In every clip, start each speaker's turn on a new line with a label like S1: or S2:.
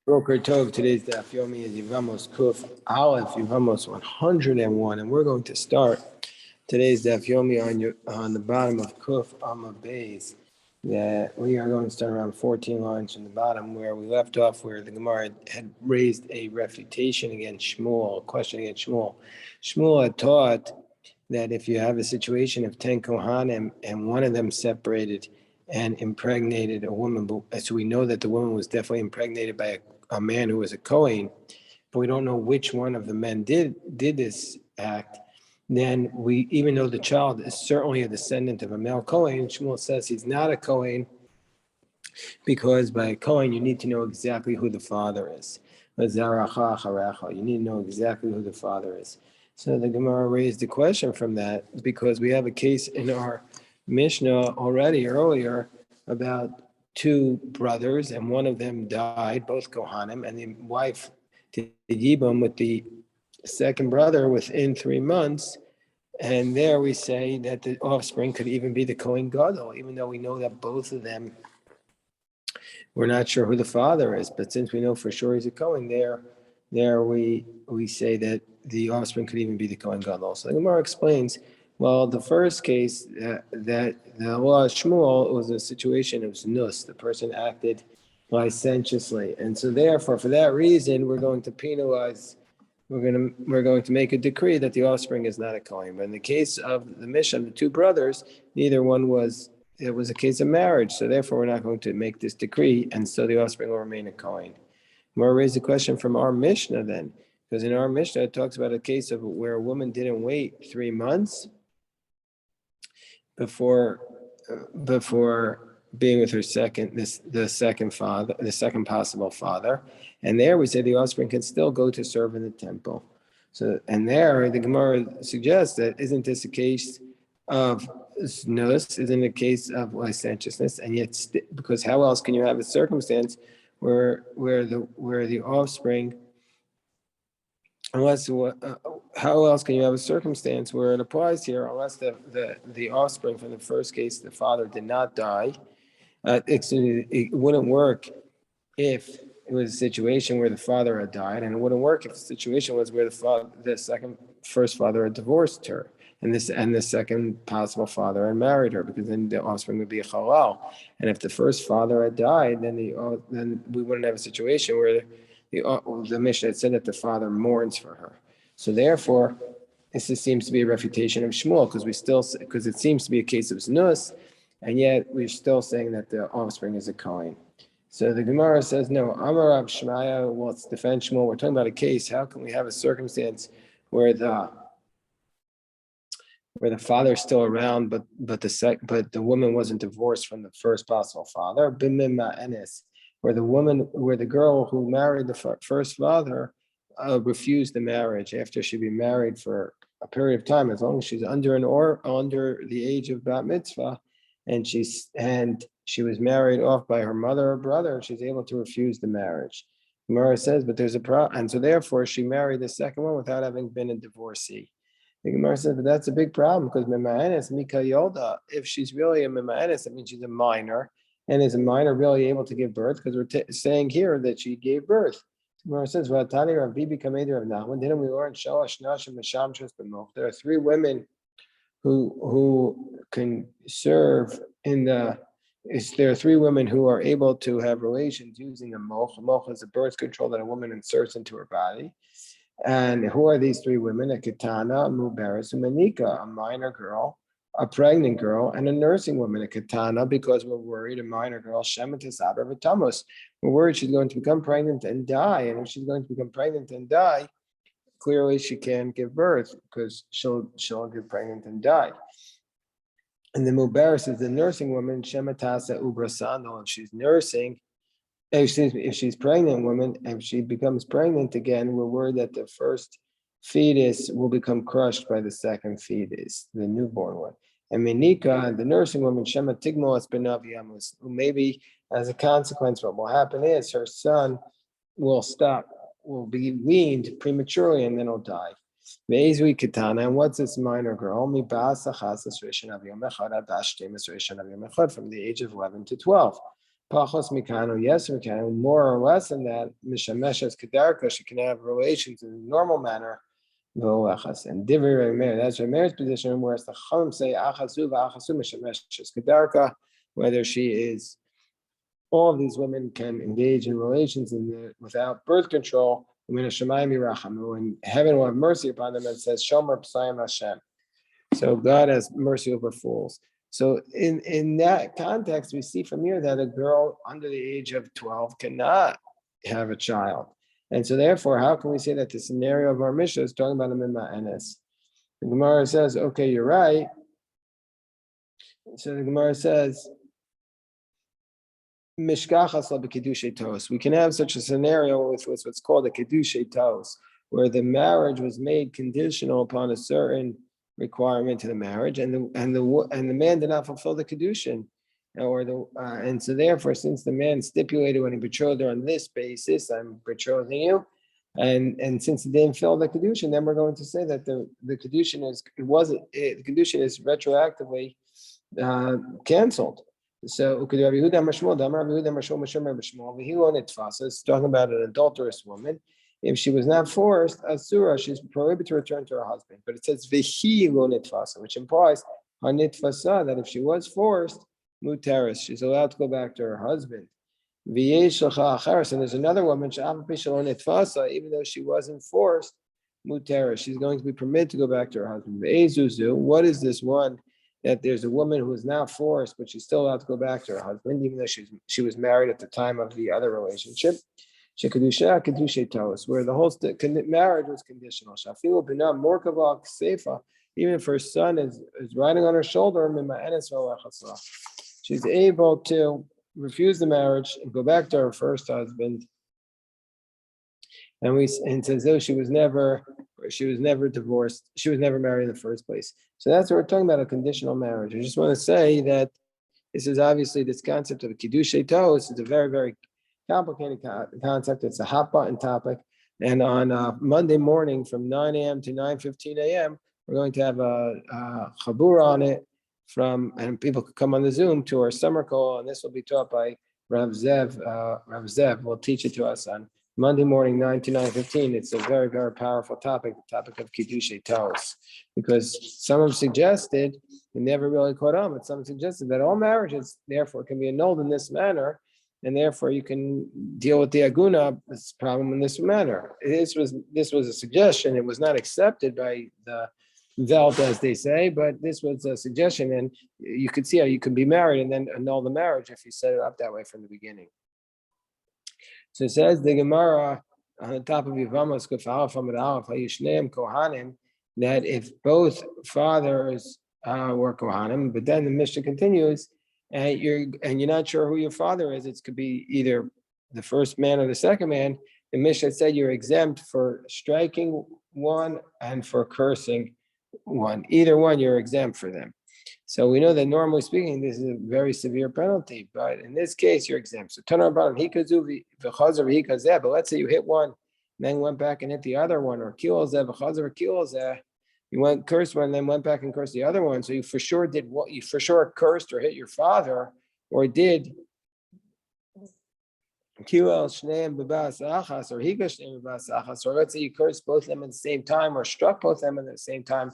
S1: Boker Tov, today's Daf Yomi is Yevamos Kuf Aleph, Yevamos 101, and we're going to start today's Daf Yomi on the bottom of Kuf Amma Beis. That we are going to start around 14 lines from the bottom where we left off, where the Gemara had raised a refutation against Shmuel, a question against Shmuel. Shmuel had taught that if you have a situation of 10 Kohanim and one of them separated and impregnated a woman, so we know that the woman was definitely impregnated by a man who was a Kohen, but we don't know which one of the men did this act, then we, even though the child is certainly a descendant of a male Kohen, Shmuel says he's not a Kohen because by a Kohen you need to know exactly who the father is. You need to know exactly who the father is. So the Gemara raised the question from that because we have a case in our Mishnah already earlier about two brothers, and one of them died, both Kohanim, and the wife did Yibum with the second brother within 3 months. And there we say that the offspring could even be the Kohen Gadol, even though we know that both of them, we're not sure who the father is. But since we know for sure he's a Kohen, there we say that the offspring could even be the Kohen Gadol. So the Gemara explains, well, the first case, that the law of Shmuel was a situation of znus. The person acted licentiously. And so therefore, for that reason, we're going to penalize, we're going to make a decree that the offspring is not a Kohen. But in the case of the Mishnah, the two brothers, neither one was, it was a case of marriage. So therefore, we're not going to make this decree, and so the offspring will remain a Kohen. We'll raise the question from our Mishnah then, because in our Mishnah, it talks about a case of where a woman didn't wait 3 months before being with her the second possible father, and there we say the offspring can still go to serve in the temple. So, and there the Gemara suggests that isn't this a case of znus, isn't a case of licentiousness, and yet because how else can you have a circumstance where the offspring, unless how else can you have a circumstance where it applies here unless the offspring from the first case, the father did not die? It wouldn't work if it was a situation where the father had died, and it wouldn't work if the situation was where the first father had divorced her, and the second possible father had married her, because then the offspring would be a halal. And if the first father had died, then we wouldn't have a situation where the Mishnah had said that the father mourns for her. So therefore, this seems to be a refutation of Shmuel, because it seems to be a case of znus, and yet we're still saying that the offspring is a Kohen. So the Gemara says, no, Amar Rav Shmaya, well, it's defend Shmuel. We're talking about a case. How can we have a circumstance where the father is still around, but the woman wasn't divorced from the first possible father? Where the girl who married the first father refused the marriage after she'd been married for a period of time, as long as she's under the age of bat mitzvah, and she was married off by her mother or brother, she's able to refuse the marriage. Gemara says, but there's a problem, and so therefore she married the second one without having been a divorcee. The Gemara says, but that's a big problem, because Mima'anis, Mika Yolda, if she's really a Mima'anis, that means she's a minor, and is a minor really able to give birth? Because we're saying here that she gave birth. The Gemara says, Vatani Rav Bibi Kameder of Nahman, didn't we learn Shalosh Nashim Mishamshus B'moch? There are 3 women who can serve there are 3 women who are able to have relations using a moch. A moch is a birth control that a woman inserts into her body. And who are these 3 women? A katana, a muberes, a manika, a minor girl, a pregnant girl, and a nursing woman. A katana, because we're worried, a minor girl, shemetis aber v'tamos. We're worried she's going to become pregnant and die. And if she's going to become pregnant and die, clearly she can't give birth, because she'll get pregnant and die. And the muberes is the nursing woman, shemetasa ubrasano. If she's nursing, if she's pregnant woman, if she becomes pregnant again, we're worried that the first fetus will become crushed by the second fetus, the newborn one. And Menika, the nursing woman, Shema Tigmo Aspenav Yevamos, who maybe as a consequence, what will happen is her son will be weaned prematurely, and then he'll die. Meizui Kitana, and what's this minor girl? From the age of 11 to 12. Pachos mikano, yes, mikano, more or less than that, mishameshes kedarka, she can have relations in a normal manner. And Divri Rameir, that's Rameir's position, whereas the Chum say Achazu v'Achazu mishameshes kedarka, whether she is, all of these women can engage in relations without birth control. And heaven will have mercy upon them, and says Shomer P'sayim Hashem. So God has mercy over fools. So in that context, we see from here that a girl under the age of 12 cannot have a child. And so therefore, how can we say that the scenario of our Mishnah is talking about a Mimma Enes? The Gemara says, okay, you're right. So the Gemara says, Mishkachas la b'kedushay tos. We can have such a scenario with what's called a kedushay tos, where the marriage was made conditional upon a certain requirement to the marriage, and the man did not fulfill the kedushin, and so therefore, since the man stipulated when he betrothed her on this basis, I'm betrothing you, and since he didn't fill the kedushin, then we're going to say that the kedushin the kedushin is retroactively canceled. So it's talking about an adulterous woman. If she was not forced, asura, she's prohibited to return to her husband. But it says v'hi lo nitfasa, which implies hanitfasa, that if she was forced, muteris, she's allowed to go back to her husband. And there's another woman, even though she wasn't forced, muteris, she's going to be permitted to go back to her husband. What is this one? That there's a woman who is not forced, but she's still allowed to go back to her husband, even though she was married at the time of the other relationship. Where the whole marriage was conditional. Even if her son is riding on her shoulder, she's able to refuse the marriage and go back to her first husband. And says though she was never divorced, she was never married in the first place. So that's what we're talking about, a conditional marriage. I just want to say that this is obviously this concept of a kiddushei tos. It's a very, very complicated concept. It's a hot button topic. And on Monday morning from 9 a.m. to 9:15 a.m., we're going to have a chabura on it and people could come on the Zoom to our summer call, and this will be taught by Rav Zev. Rav Zev will teach it to us on Monday morning, 9 to 9:15. It's a very, very powerful topic, the topic of Kiddushei Tos, because some have suggested, and never really caught on, but some suggested that all marriages, therefore, can be annulled in this manner, and therefore you can deal with the aguna, this problem in this manner. This was a suggestion. It was not accepted by the Welt, as they say, but this was a suggestion, and you could see how you could be married and then annul the marriage if you set it up that way from the beginning. So it says the Gemara on the top of Yevamos Kohanim, that if both fathers were Kohanim, but then the Mishnah continues, and you're not sure who your father is, it could be either the first man or the second man. The Mishnah said you're exempt for striking one and for cursing one. Either one, you're exempt for them. So we know that normally speaking, this is a very severe penalty, but in this case, you're exempt. So but let's say you hit one, then went back and hit the other one, or you went cursed one, and then went back and cursed the other one. So you for sure did what you for sure cursed or hit your father, or did or let's say you cursed both of them at the same time, or struck both of them at the same time.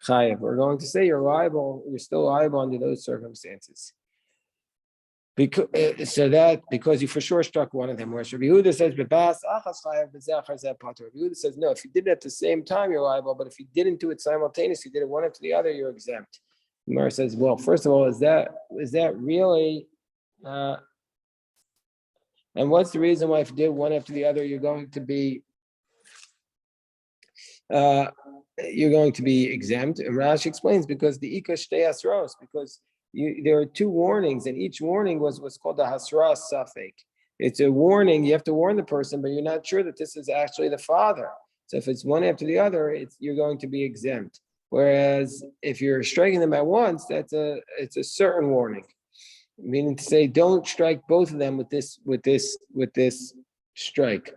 S1: Chayev. We're going to say you're still liable under those circumstances. Because you for sure struck one of them. Whereas Rabbi Yehuda says, Rabbi Yehuda says, no, if you did it at the same time, you're liable, but if you didn't do it simultaneously, you did it one after the other, you're exempt. Gemara says, well, first of all, is that really and what's the reason why if you did one after the other, you're going to be exempt? And Rashi explains, because the Ika Shtei Asros, because there are two warnings, and each warning was what's called the Hasra Safek. It's a warning, you have to warn the person, but you're not sure that this is actually the father. So if it's one after the other, you're going to be exempt. Whereas if you're striking them at once, it's a certain warning. Meaning to say, don't strike both of them with this strike.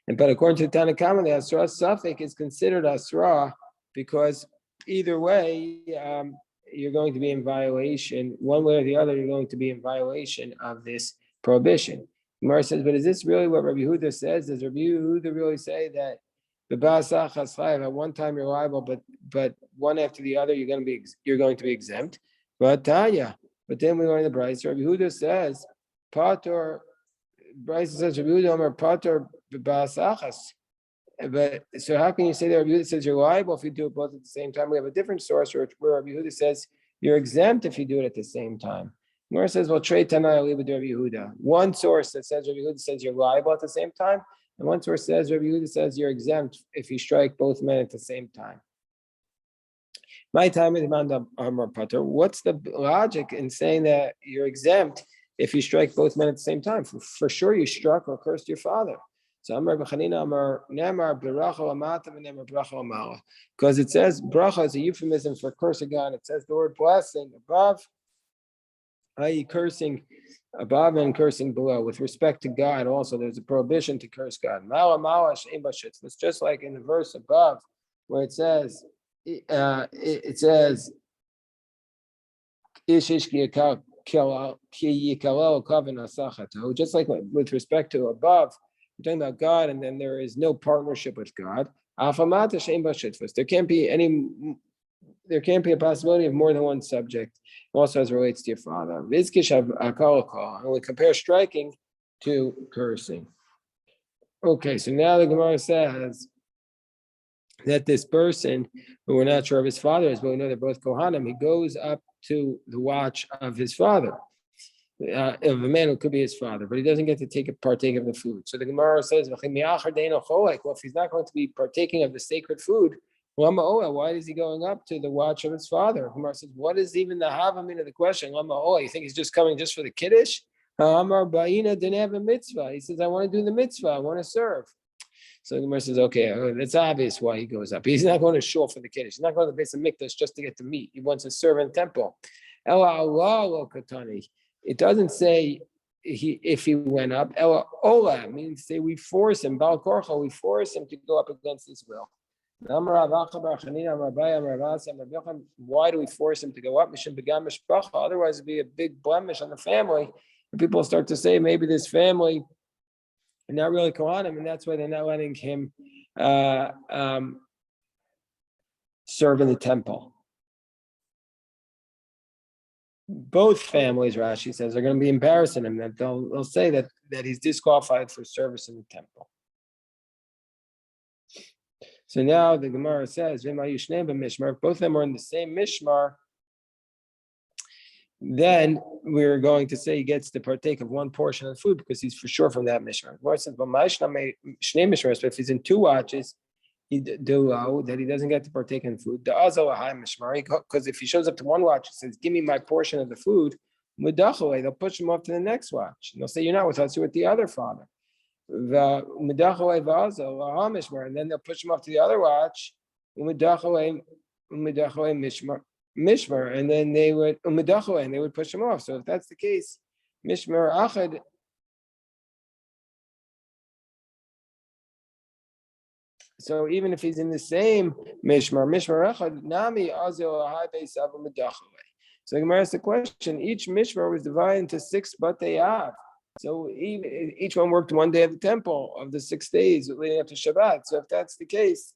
S1: But according to the Tanna Kama, the Asra Safek is considered Asra because either way, you're going to be in violation, one way or the other, you're going to be in violation of this prohibition. Gemara says, but is this really what Rabbi Yehuda says? Does Rabbi Yehuda really say that the Ba'asach HaSchayv, at one time you're liable, but one after the other you're going to be exempt? But Tanya, but then we learn the Bryce. Rabbi Yehuda says, Pator. Bryce says Rabbi Yehuda Amar Pator Ba'asachas. But so how can you say that Rabbi Yehuda says you're liable if you do it both at the same time? We have a different source where Rabbi Yehuda says you're exempt if you do it at the same time. Gemara says, well, Trey Tanai Ali with Rabbi Yehuda. One source that says Rabbi Yehuda says you're liable at the same time, and one source says Rabbi Yehuda says you're exempt if you strike both men at the same time. My time is Amar Pater. What's the logic in saying that you're exempt if you strike both men at the same time? For sure, you struck or cursed your father. So Amar B'Chanina Amar Nemar B'Racha Amatav and Nemar B'Racha Amala, because it says bracha is a euphemism for cursing God. It says the word blessing above, i.e., cursing above and cursing below. With respect to God, also there's a prohibition to curse God. Mala Mala Shein Bashitz. It's just like in the verse above where it says Ishish just like with respect to above, we're talking about God, and then there is no partnership with God. There can't be a possibility of more than one subject. Also, as it relates to your father, and we compare striking to cursing. Okay, so now the Gemara says that this person, who we're not sure of his father is, but we know they're both Kohanim, he goes up to the watch of his father, of a man who could be his father, but he doesn't get to partake of the food. So the Gemara says, well, if he's not going to be partaking of the sacred food, why is he going up to the watch of his father? Gemara says, what is even the havamin of the question? You think he's just coming just for the kiddush? Didn't have a mitzvah. He says, I want to do the mitzvah. I want to serve. So the Gemara says, okay, it's obvious why he goes up. He's not going to shul for the kiddush. He's not going to the base of mikdash just to get to meat. He wants to serve in the temple. It doesn't say if he went up. Ela ola means say we force him. Bal korcha, we force him to go up against his will. Why do we force him to go up? Otherwise, it'd be a big blemish on the family. And people start to say maybe this family are not really Kohanim, and that's why they're not letting him serve in the temple. Both families, Rashi says, are going to be embarrassing him. That they'll say that he's disqualified for service in the temple. So now the Gemara says, if both of them are in the same mishmar, then we're going to say he gets to partake of one portion of the food because he's for sure from that mishmar. The Gemara says, but if he's in two watches, that he doesn't get to partake in food. Because if he shows up to one watch, he says, give me my portion of the food, they'll push him off to the next watch. And they'll say, you're not with us, you're with the other father. And then they'll push him off to the other watch, mishmar, and then they would push him off. So if that's the case, mishmar achad. So even if he's in the same mishmar echad, nami azil ahai beisav u'medachale. So Gemara asks the question: each mishmar was divided into 6 batei av. So each one worked one day at the temple of the 6 days leading up to Shabbat. So if that's the case,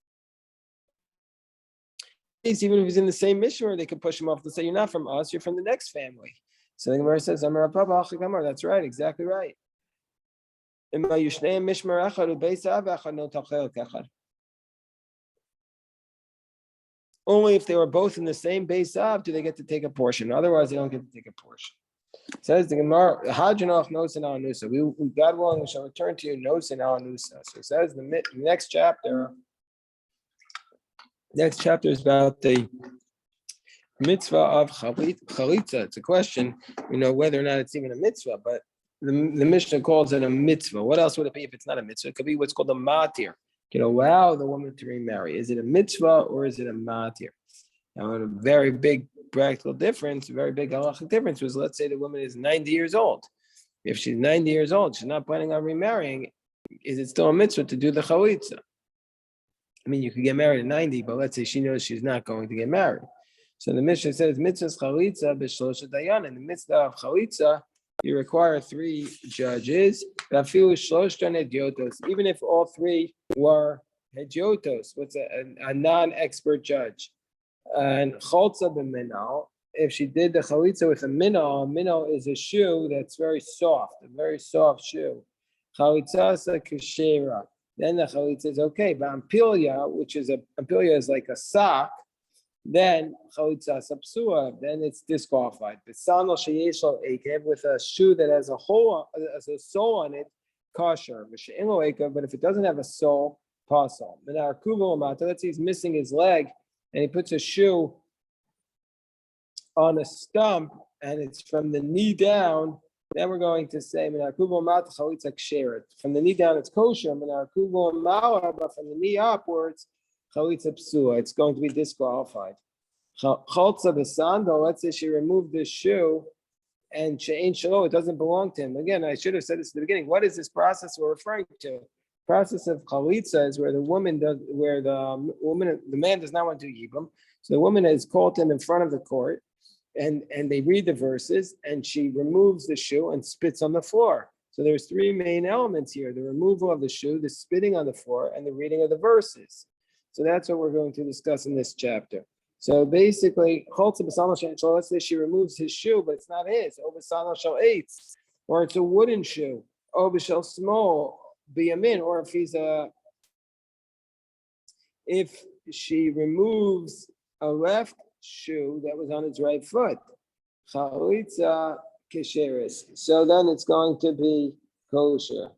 S1: even if he's in the same mishmar, they could push him off and say, "You're not from us; you're from the next family." So the Gemara says, "That's right, exactly right." Only if they were both in the same base av do they get to take a portion. Otherwise, they don't get to take a portion. Says the Gemara, "Hajanoch nos and anusa." We God willing, we shall return to you nos and anusa. So it says the next chapter. Next chapter is about the mitzvah of chalitza. It's a question, whether or not it's even a mitzvah, but the Mishnah calls it a mitzvah. What else would it be if it's not a mitzvah? It could be what's called a matir. Allow the woman to remarry. Is it a mitzvah or is it a matir? Now, a very big practical difference, a very big halachic difference was, let's say the woman is 90 years old. If she's 90 years old, she's not planning on remarrying, is it still a mitzvah to do the chalitza? I mean, you could get married at 90, but let's say she knows she's not going to get married. So the Mishnah says, mitzvahs chalitza b'shlosha dayan. In the mitzvah of chalitza, you require 3 judges. Even if all 3 were hediotos, what's a non-expert judge. And chaltza b'minal, if she did the chalitza with a minal is a shoe that's very soft, a very soft shoe. Chalitza is a kashera. Then the chalitza is okay. But ampilia, ampilia is like a sock, then chalitza sapsua, then it's disqualified. But sandal sheyeshal ekev, with a shoe that has a hole, has a sole on it, kosher. But if it doesn't have a sole, pasal. Let's say he's missing his leg, and he puts a shoe on a stump, and it's from the knee down. Then we're going to say from the knee down it's kosher, but from the knee upwards, it's going to be disqualified. Chaltza b'sandal, let's say she removed the shoe and she'ain shelo, it doesn't belong to him. Again, I should have said this at the beginning. What is this process we're referring to? Process of chalitza is where the man does not want to do yibum. So the woman is called him in front of the court, and they read the verses, and she removes the shoe and spits on the floor. So there's 3 main elements here: the removal of the shoe, the spitting on the floor, and the reading of the verses. So that's what we're going to discuss in this chapter. So basically, let's say she removes his shoe, but it's not his. Or it's a wooden shoe. Small, biyamin, or if she removes a left shoe that was on his right foot, chalitza kesheris. So then it's going to be kosher.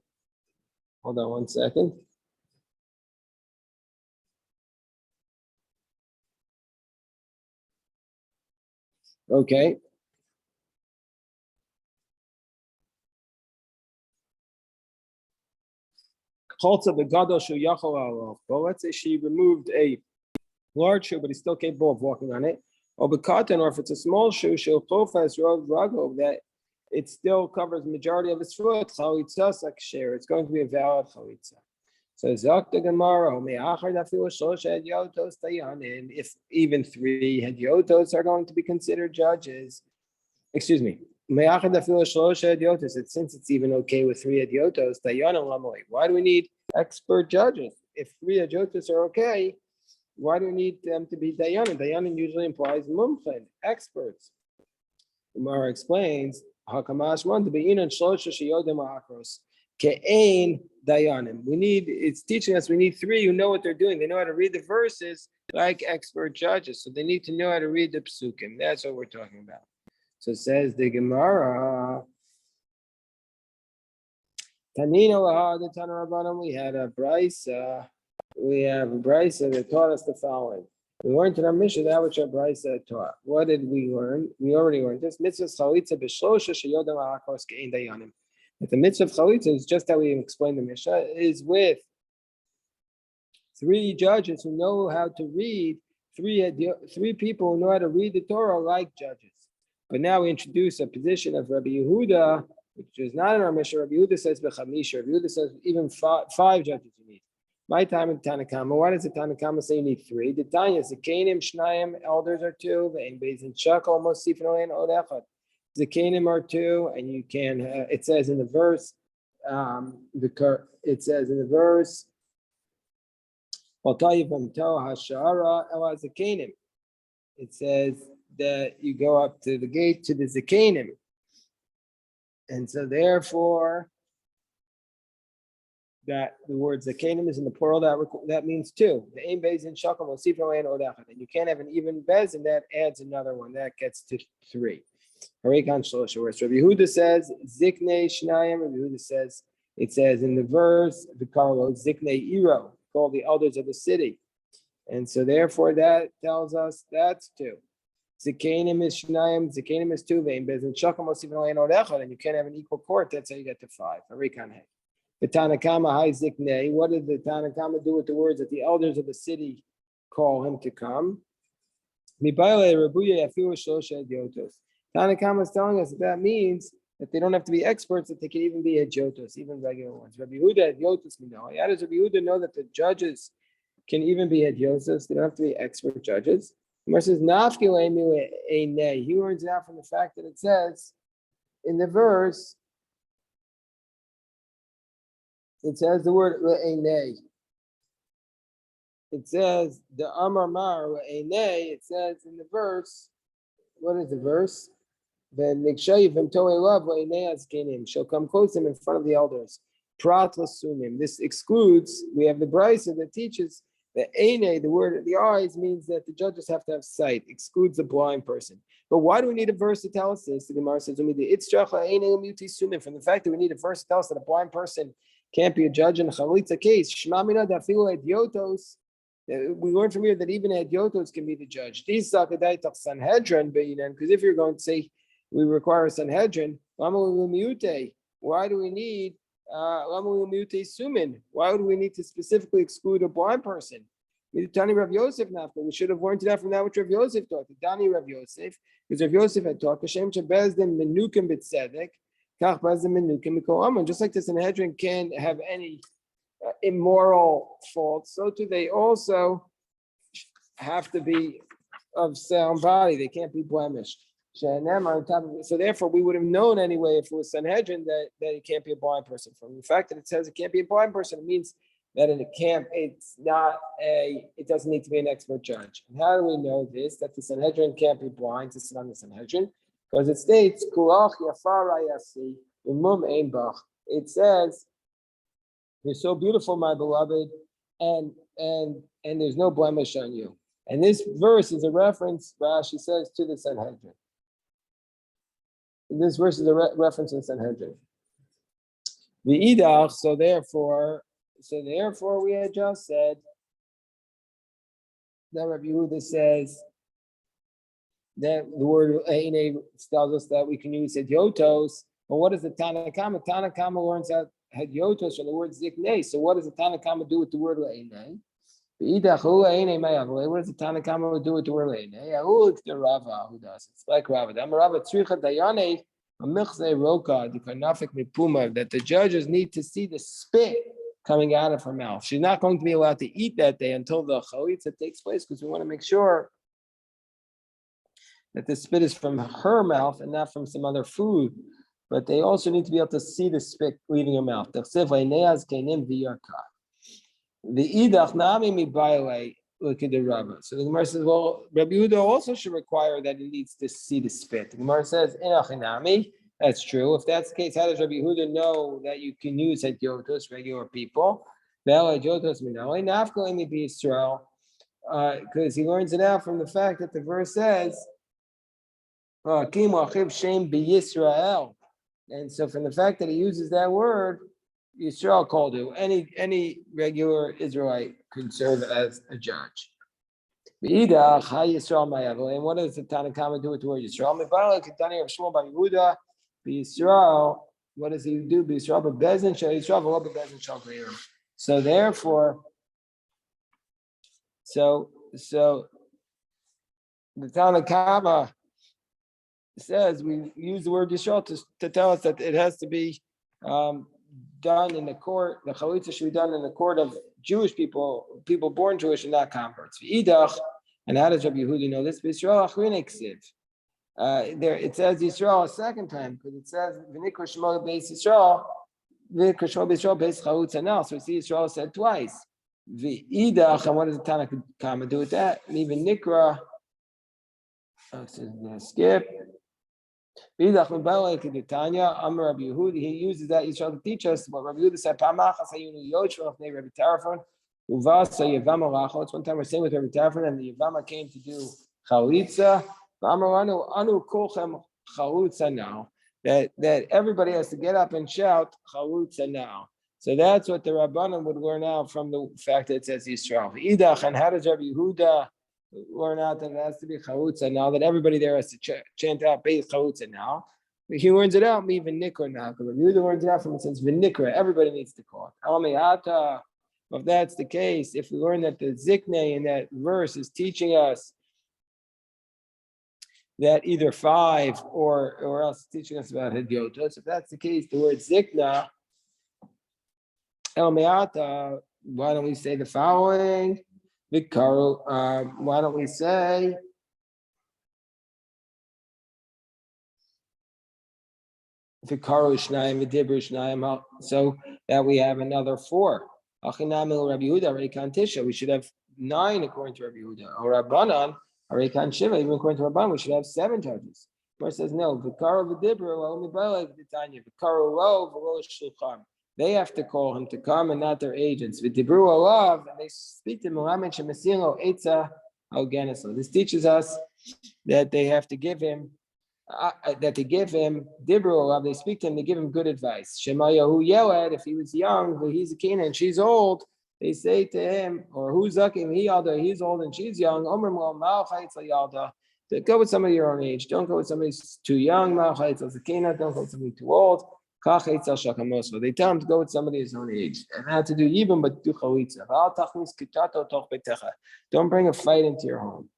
S1: Hold on 1 second. Okay. But let's say she removed a large shoe, but he's still capable of walking on it. Or if it's a small shoe, that it still covers the majority of his foot. It's going to be a valid chalitza. So Zakta Gemara, and if even 3 hediotos are going to be considered judges, excuse me, since it's even okay with 3 hediotos, why do we need expert judges? If 3 hediotos are okay, why do we need them to be dayanim? Dayanim usually implies mumchen, experts. Gemara explains, Hakamashman to be in shlosha sheyodim akros. Ke'ain dayanim. It's teaching us we need 3 who know what they're doing. They know how to read the verses like expert judges. So they need to know how to read the psukim. That's what we're talking about. So it says the Gemara, Tanina lahad Tana Rabbanim, we have a brisa that taught us the following. We learned in our Mishnah that which our brisa taught. What did we learn? We already learned this. Mitzvah chalitza b'shlosha sheyodam ha'akos ke'ein dayanim. But the mitzvah of chalitza is just how we explained the Mishnah, is with 3 judges who know how to read, 3 people who know how to read the Torah like judges. But now we introduce a position of Rabbi Yehuda, which is not in our Mishnah. Rabbi Yehuda says b'chamisha. Rabbi Yehuda says even 5 judges you need. My time in Tanakama. Why does the Tanakama say you need 3? The Tanya Zekanim Shnayim, elders are 2. Ve'en Beis Shakal Mosif Nolein Od Echad. Zekanim are 2, and you can. It says in the verse. It says in the verse. It says that you go up to the gate to the Zekanim. And so therefore, that the word Zekanim is in the plural, that means 2. The aim Beis in Shakal Mosif Nolein Od Echad. And you can't have an even Bez, and that adds another one. That gets to 3. Harikan Shlosha. Whereas Rabbi Yehuda says Ziknei Shnayim. Rabbi Yehuda says, it says in the verse, the Karlo Ziknei Iro, called the elders of the city. And so therefore that tells us that's 2. Zekanim is Shnayim, Zekanim is 2, Vein Bezin Shakam Mosif Nolein Od Echad, and you can't have an equal court. That's how you get to 5. Harikan Hey. The Tanakama Hai Ziknei. What did the Tanakama do with the words that the elders of the city call him to come? Tanakama is telling us that means that they don't have to be experts, that they can even be hediotos, even regular ones. Rabbi Yehuda hediotos mino. How does Rabbi Yehuda know that the judges can even be hediotos? They don't have to be expert judges. Gemara says, Nafki le'emi le'enei. He learns it out from the fact that it says in the verse, it says the word le'enei. It says the Amar Mar le'enei. It says in the verse, what is the verse? Then Nikshayiv Toei Love le'enei azkenim. Shall come close him in front of the elders. Prat l'sumim. This excludes. We have the brisa that teaches that ene, the word the eyes, means that the judges have to have sight. Excludes the blind person. But why do we need a verse to tell us this? The Gemara says, from the fact that we need a verse to tell us that a blind person can't be a judge in a chalitza case. We learn from here that even adiotos can be the judge. Because if you're going to say we require a Sanhedrin, why do we need why would we need to specifically exclude a blind person? We should have learned that from that which Rav Yosef taught. The Dani Rav Yosef, because Rav Yosef had taught, just like the Sanhedrin can't have any immoral faults, so too they also have to be of sound body. They can't be blemished. So therefore, we would have known anyway if it was Sanhedrin that it can't be a blind person. From the fact that it says it can't be a blind person, it means that it doesn't need to be an expert judge. And how do we know this? That the Sanhedrin can't be blind to sit on the Sanhedrin? Because it states, it says, you're so beautiful, my beloved, and there's no blemish on you. And this verse is a reference, Rashi says, to the Sanhedrin. This verse is a reference in Sanhedrin. The idach, so therefore, we had just said that Rabbi Yehuda says that the word Eine tells us that we can use Hedyotos. But what is the Tanakama? Tanakama learns out Hedyotos from the word Ziknei. So what does the Tanakama do with the word Eine? What does the Tanakama do with the word Eine? Rava, who does it? It's like Rava. That the judges need to see the spit coming out of her mouth. She's not going to be allowed to eat that day until the chalitza takes place, because we want to make sure that the spit is from her mouth and not from some other food. But they also need to be able to see the spit leaving her mouth. The idach nami mi bayale. Look at the Rava. So the Gemara says, well, Rabbi Yehuda also should require that he needs to see the spit. The Gemara says, inachinami. That's true. If that's the case, how does Rabbi Yehuda know that you can use Hedyotos, regular people? Because he learns it out from the fact that the verse says, and so from the fact that he uses that word, Yisrael called it. Any regular Israelite could serve as a judge. And what does the Tanakhama do with the word Yisrael? What does he do? So therefore, so the Tanakhama says we use the word Yisrael to tell us that it has to be done in the court. The chalitza should be done in the court of Jewish people born Jewish and not converts. And how does Rabbi Yehuda know this? There it says Yisrael a second time, because it says V'nikra Shema Beis Yisrael, V'nikra Shema Beis Yisrael Beis Chalutza now. So we see Yisrael said twice. V'idach, and what does the Tanakh do with that? Even Nikra. Skip. V'idach Mebala Keditanya. Amar Rabbi Yehuda. He uses that Yisrael to teach us what Rabbi Yehuda said. Pamachas Hayunu Yochel Afnei Rabbi Tarfon. Uvasa Yevama Rachel. It's one time we're saying with Rabbi Tarfon, and the Yevama came to do Chalitza. That everybody has to get up and shout Chalutza now. So that's what the Rabbanan would learn out from the fact that it says Yisrael. Idach, and how does Rabbi Yehuda learn out that it has to be Chalutza now? That everybody there has to chant out Beis Chalutza now. He learns it out, me V'nikra now. Because Rabbi Yehuda learns it out from it says V'nikra. Everybody needs to call it. If that's the case, if we learn that the Zikne in that verse is teaching us that either 5 or else teaching us about Hedyotos. If that's the case, the word Zikna, El Me'ata, why don't we say the following? Vikaru, why don't we say V'karu shnayim v'dibru shnayim. So that we have another 4. Achinami Rabbi Yehuda Reikan Tisha. We should have 9 according to Rabbi Yehuda. Or Rabbanan Reikan Shiva. Even according to Rabbanan, we should have 7 judges. Gemara says no. V'karu v'dibru only b'alei v'tanya. V'karu lo v'lo shulchan. They have to call him to come and not their agents. V'dibru alav, and they speak to him. This teaches us that they have to give him. Dibru alav. They speak to him. They give him good advice. Shemayahu Yeled. If he was young, but he's a Canaan and she's old, they say to him, or who's zakim? He's old and she's young. Omer mo mal chayitz yalda. Go with somebody your own age. Don't go with somebody who's too young. Don't go with somebody too old. They tell him to go with somebody his own age. And not to do even, but do chalitza. Don't bring a fight into your home.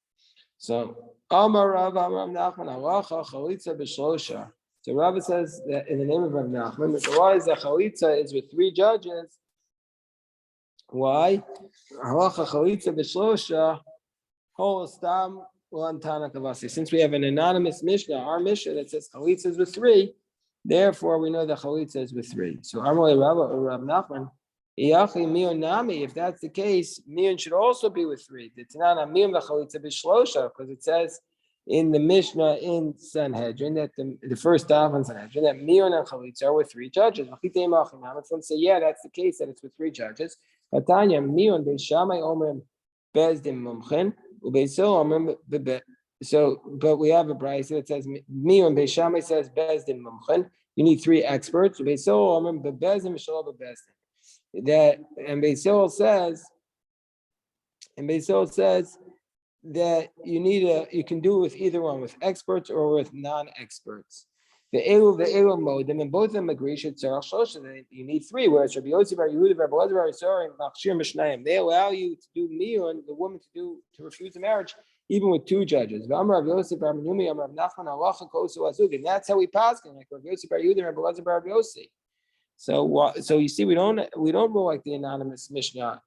S1: So, Amar Rav Nachman, halacha chalitza b'shlosha. So Rav says that in the name of Rav Nachman, that the law is that chalitza is with 3 judges. Why? Halacha chalitza b'shlosha. Hol stam. Since we have an anonymous Mishnah, our Mishnah that says chalitza is with 3, therefore we know that chalitza is with 3. So Amalei Rav Nachman, if that's the case, miyun should also be with 3. The Tanana miyun v'chalitza b'shlosha, because it says in the Mishnah in Sanhedrin that the first daf in Sanhedrin that miyun and chalitza are with 3 judges. Some say, yeah, that's the case, that it's with 3 judges. Katanya miyun beishamai omrim bezdin mumchen. So, but we have a brayso that says miyun beishamai says bezdin mumchen. You need 3 experts. That and Beisol says that you can do it with either one, with experts or with non-experts. The elu mode, and then both of them agree that you need 3. Whereas Rabbi Yossi bar Yehuda, Rabbi Elazar bar Yisrael, Machshir Mishnayim, they allow you to do miyun, the woman to refuse the marriage, even with 2 judges. And that's how we pass like Rabbi Yossi bar Yehuda, Rabbi Elazar bar Yossi. So you see, we don't rule like the anonymous Mishnah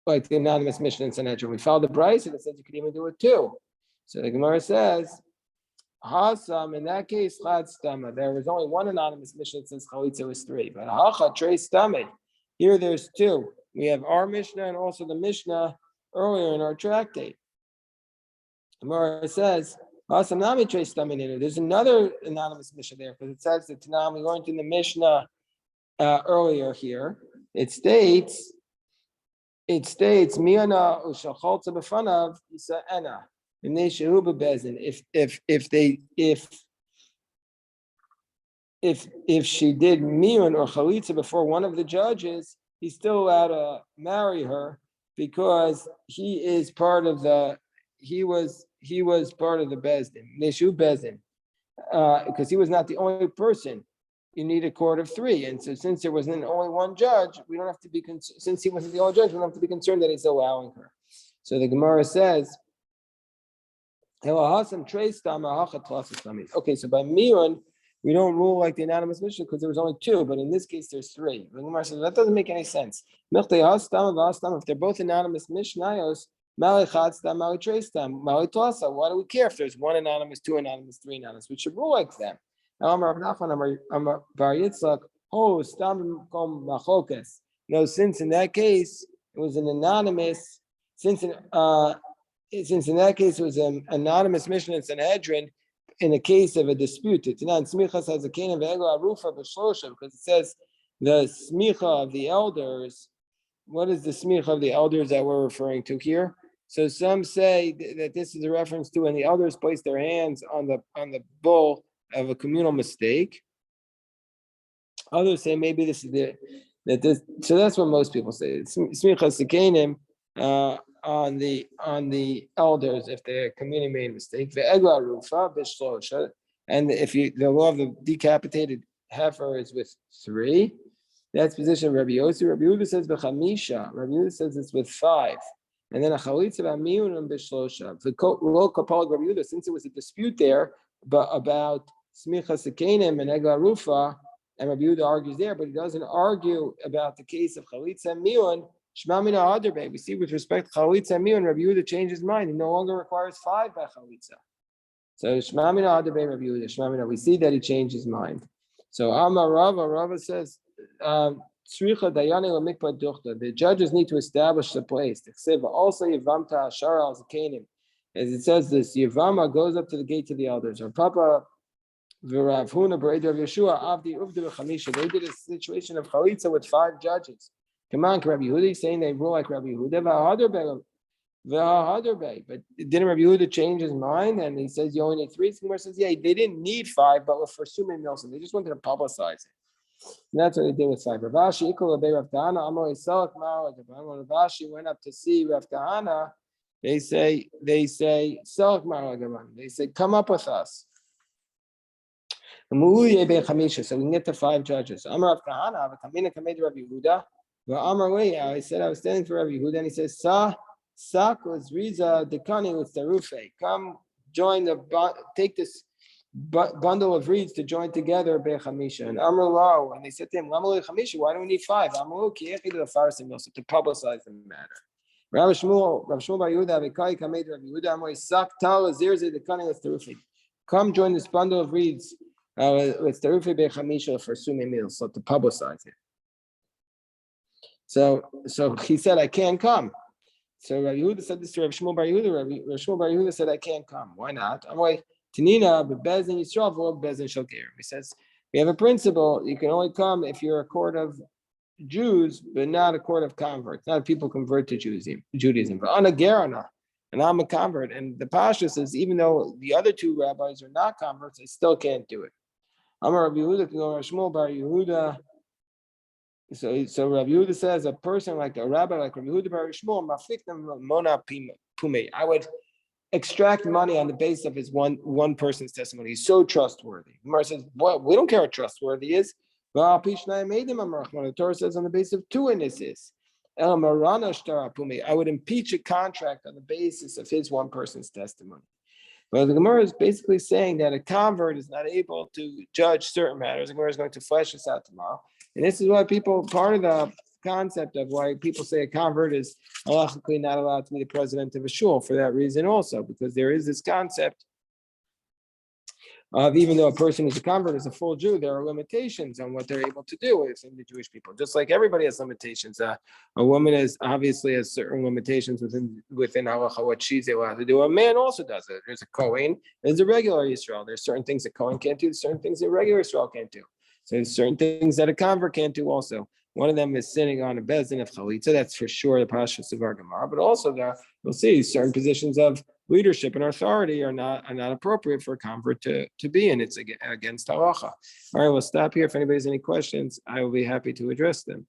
S1: like the anonymous Mishnah in Sanhedrin. We follow the Bryce and it says you could even do it 2. So the Gemara says, Hasam, in that case, Chad Stama. There was only one anonymous Mishnah that says Chalitza was 3. But Hacha Trey Stame. Here there's 2. We have our Mishnah and also the Mishnah earlier in our tractate. The Gemara says, there's another anonymous Mishnah there because it says that Tanam, we learned in the Mishnah earlier here. It states Miana ushacholza b'fanav yisa'ena v'nei shehu b'bezin. If she did miyun or chalitza before one of the judges, he's still allowed to marry her because he is part of the he was part of the bezdin, neshu bezdin, because he was not the only person. You need a court of 3, and so since there wasn't only one judge, we don't have to be since he wasn't the only judge, we don't have to be concerned that he's allowing her. So the Gemara says, okay, so by miyun we don't rule like the anonymous Mishnah because there was only 2, but in this case there's 3. The Gemara says that doesn't make any sense. If they're both anonymous Mishnayos, why do we care if there's 1 anonymous, 2 anonymous, 3 anonymous? We should rule like them. No, since in that case it was an anonymous, since in that case it was an anonymous Mishnah in Sanhedrin in the case of a dispute. Because it says the smicha of the elders. What is the smicha of the elders that we're referring to here? So some say that this is a reference to when the elders place their hands on the bull of a communal mistake. Others say maybe this is so that's what most people say. Smicha sekanim on the elders if the community made a mistake. And if the law of the decapitated heifer is with 3, that's position of Rabbi Yossi. Rabbi Yehuda says b'chamisha. Rabbi Yehuda says it's with 5. And then a chalitza b'miyun and b'shlosha. The lo kapal Rabbi Yehuda, since it was a dispute there about smicha sekanim and egla rufa, and Rabbi Yehuda argues there, but he doesn't argue about the case of chalitza and miyun. Shema mina adarbe. We see with respect to chalitza and miyun, Rabbi Yehuda changed his mind. He no longer requires 5 by chalitza. So Shmamina Adabe Rabbi Yehuda, Shmamina, we see that he changed his mind. So Amar Rava says, the judges need to establish the place. Also, Yevamta Ashara al Zakanim. As it says this, Yevama goes up to the gate to the elders. Or Papa V'Rav Huna B'Rei Rav Yeshua Avdi Uvda B'Chamisha. They did a situation of chalitza with 5 judges. Come on, Rabbi Yehuda, saying they rule like Rabbi Yehuda. But didn't Rabbi Yehuda change his mind? And he says you only need 3. Gemara says, yeah, they didn't need 5, but for Sumei Milson, they just wanted to publicize it. And that's what they did with 5. Ravashi Ikol Abei Rav Kahana Amor Yisalach Ma'ar. When Ravashi went up to see Rav Kahana, they say Salach Ma'ar. They say, come up with us. So we can get to 5 judges. Amar Rav Kahana, Kamina Kamed Rabbi Yehuda. Amar Leah, I said I was standing for Rabbi Yehuda, and he says, Sak was Riza Dekani with Tarufe. Come join take this bundle of reeds to join together Bechamisha. And Amar Lao, and they said to him, Chamisha, why do we need 5? Amar to publicize the matter. Rav Shmuel Bar Yehuda, Avikai Kamed Rabbi Yehuda, Amar Sak Tal Azirze Dekani with Tarufe. Come join this bundle of reeds with Tarufe Bechamisha for Sumei Mil, so to publicize it. So he said, I can't come. So Rabbi Yehuda said this to Rav Shmuel Bar Yehuda. Rav Shmuel Bar Yehuda said, I can't come. Why not? I'm like, Tanina, but Bezin Yisrael, Bezin Shalkir. He says, we have a principle. You can only come if you're a court of Jews, but not a court of converts. Not if people convert to Judaism. But on a Gerana, and I'm a convert. And the Pasha says, even though the other 2 rabbis are not converts, I still can't do it. Amar Rabbi Yehuda can go Rav Shmuel Bar Yehuda. So Rabbi Yehuda says a person like a rabbi like Rabbi Yehuda Bar Shmuel, mona pume. I would extract money on the basis of his one person's testimony. He's so trustworthy. Gemara says, well, we don't care what trustworthy is. The Torah says on the basis of 2 witnesses. I would impeach a contract on the basis of his one person's testimony. But the Gemara is basically saying that a convert is not able to judge certain matters. The Gemara is going to flesh this out tomorrow. And this is why part of the concept of why people say a convert is halachically not allowed to be the president of a shul for that reason also, because there is this concept of even though a person who's a convert is a full Jew, there are limitations on what they're able to do within the Jewish people. Just like everybody has limitations. A woman obviously has certain limitations within halacha, what she's allowed to do. A man also does it. There's a Kohen, there's a regular Yisrael. There's certain things that Kohen can't do, certain things that regular Yisrael can't do. So there's certain things that a convert can't do also. One of them is sitting on a bezin of chalitza. That's for sure the Pashas of our Gemara. But also you'll see certain positions of leadership and authority are not appropriate for a convert to be in. It's against halacha. All right, we'll stop here. If anybody has any questions, I will be happy to address them.